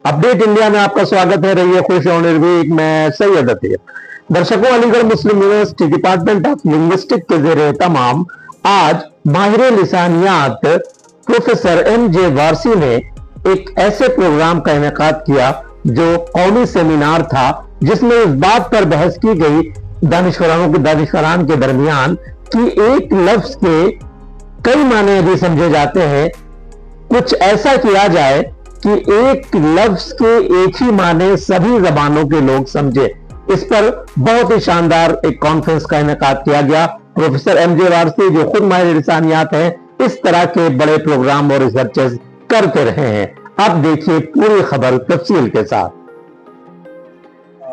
Update India में आपका स्वागत है। रहिए खुश और निर्भीक। मैं सैयद अतीक। दर्शकों, अलीगढ़ मुस्लिम यूनिवर्सिटी डिपार्टमेंट ऑफ लिंग्विस्टिक के जेर तमाम आज माहिर लिसानियात प्रोफेसर एम.जे. वारसी ने एक ऐसे प्रोग्राम का इनेकाद किया जो कौमी सेमिनार था, जिसमें इस बात पर बहस की गई दानिशवरान के दरमियान कि एक लफ्ज के कई माने यदि समझे जाते हैं, कुछ ऐसा किया जाए कि एक लफ्ज के एक ही माने सभी जबानों के लोग समझे। इस पर बहुत ही शानदार एक कॉन्फ्रेंस का इनेकाद किया गया। Professor MJ. वारसी, जो खुद माहिर लिसानियात हैं, इस तरह के बड़े प्रोग्राम और रिसर्चेस करते रहे हैं। अब देखिए पूरी खबर तफसील के साथ।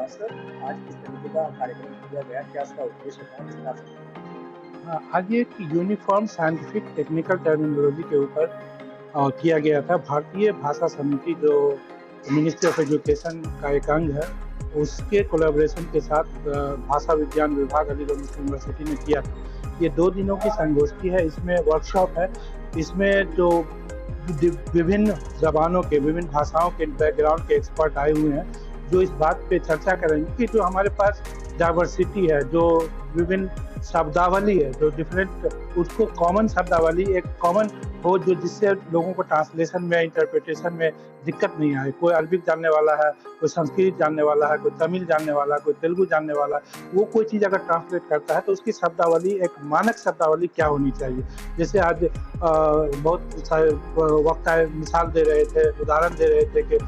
सर, आज किस तरीके का कार्यक्रम किया गया, क्या इसका उद्देश्य था, विस्तार से? आज एक यूनिफॉर्म साइंटिफिक टेक्निकल टर्मिनोलॉजी के ऊपर किया गया था। भारतीय भाषा समिति, जो मिनिस्ट्री ऑफ एजुकेशन का एक अंग है, उसके कोलैबोरेशन के साथ भाषा विज्ञान विभाग अलीगढ़ मुस्लिम यूनिवर्सिटी ने किया था। ये 2 दिनों की संगोष्ठी है, इसमें वर्कशॉप है। इसमें जो विभिन्न जबानों के, विभिन्न भाषाओं के बैकग्राउंड के एक्सपर्ट आए हुए हैं, जो इस बात पे चर्चा करेंगे कि जो हमारे पास डाइवर्सिटी है, जो विभिन्न शब्दावली है, जो डिफरेंट, उसको कॉमन शब्दावली एक कॉमन हो, जो जिससे लोगों को ट्रांसलेशन में, इंटरप्रिटेशन में दिक्कत नहीं आए। कोई अरबिक जानने वाला है, कोई संस्कृत जानने वाला है, कोई तमिल जानने वाला है, कोई तेलुगु जानने वाला है, वो कोई चीज़ अगर ट्रांसलेट करता है तो उसकी शब्दावली, एक मानक शब्दावली क्या होनी चाहिए। जैसे आज बहुत वक्त आए, मिसाल दे रहे थे, उदाहरण दे रहे थे कि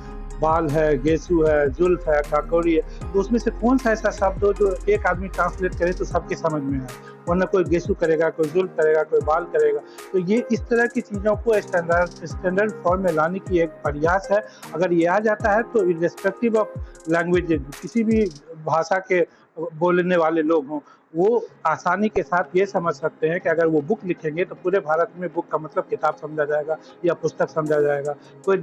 बाल है, गेसु है, जुल्फ है, काकोरी है, तो उसमें से कौन सा ऐसा शब्द हो जो एक आदमी ट्रांसलेट करे तो सबके समझ में आए। वरना कोई गेसु करेगा, कोई जुल्फ करेगा, कोई बाल करेगा। तो ये इस तरह की चीज़ों को स्टैंडर्ड फॉर्म में लाने की एक प्रयास है। अगर ये आ जाता है तो इर्रेस्पेक्टिव ऑफ लैंग्वेज, किसी भी भाषा के बोलने वाले लोग हों, वो आसानी के साथ ये समझ सकते हैं कि अगर वो बुक लिखेंगे तो पूरे भारत में बुक का मतलब किताब समझा जाएगा या पुस्तक समझा जाएगा। कोई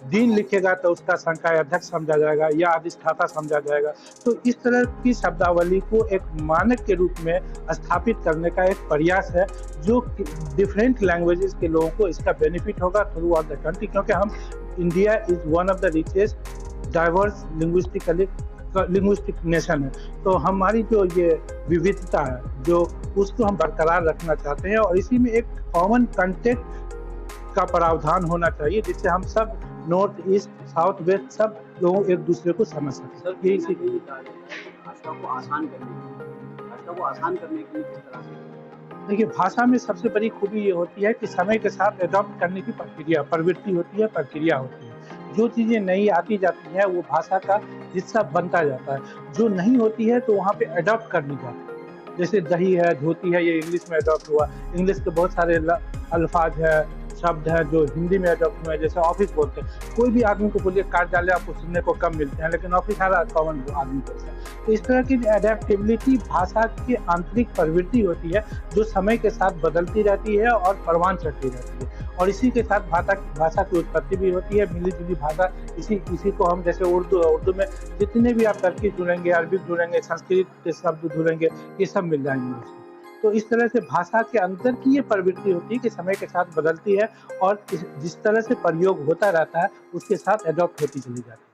दीन लिखेगा तो उसका संकाय अध्यक्ष समझा जाएगा या अधिष्ठाता समझा जाएगा। तो इस तरह की शब्दावली को एक मानक के रूप में स्थापित करने का एक प्रयास है, जो डिफरेंट लैंग्वेजेस के लोगों को इसका बेनिफिट होगा थ्रू आउट द कंट्री, क्योंकि हम India is one of the richest diverse linguistic nation है। तो हमारी जो ये विविधता है, जो उसको हम बरकरार रखना चाहते हैं, और इसी में एक कॉमन कंटेंट का प्रावधान होना चाहिए, जिससे हम सब नॉर्थ ईस्ट साउथ वेस्ट सब लोग एक दूसरे को समझ सकें। सर, यही भाषा को आसान करने के लिए किस तरह से? देखिए, भाषा में सबसे बड़ी खूबी ये होती है कि समय के साथ एडॉप्ट करने की प्रवृत्ति होती है, प्रक्रिया होती है। जो चीज़ें नई आती जाती हैं वो भाषा का हिस्सा बनता जाता है। जो नहीं होती है तो वहाँ पे एडॉप्ट करनी जाती है। जैसे दही है, धोती है, ये इंग्लिश में एडॉप्ट हुआ। इंग्लिश के बहुत सारे अल्फाज है, शब्द है जो हिंदी में एडॉप्ट हुए हैं। जैसे ऑफिस बोलते हैं, कोई भी आदमी को बोलिए कार्यालय, आपको सुनने को कम मिलते हैं, लेकिन ऑफिस हर कॉमन आदमी बोलता है। तो इस तरह की एडेप्टेबिलिटी भाषा की आंतरिक प्रवृत्ति होती है, जो समय के साथ बदलती रहती है और परवान चढ़ती रहती है। और इसी के साथ भाषा की उत्पत्ति भी होती है, मिली जुली भाषा। इसी को हम, जैसे उर्दू में जितने भी आप टर्की ढूंढेंगे, अरबिक ढूंढेंगे, संस्कृत के शब्द ढूंढेंगे, ये सब मिल जाएंगे उसमें। तो इस तरह से भाषा के अंदर की ये प्रवृत्ति होती है कि समय के साथ बदलती है, और जिस तरह से प्रयोग होता रहता है उसके साथ एडॉप्ट होती चली जाती है।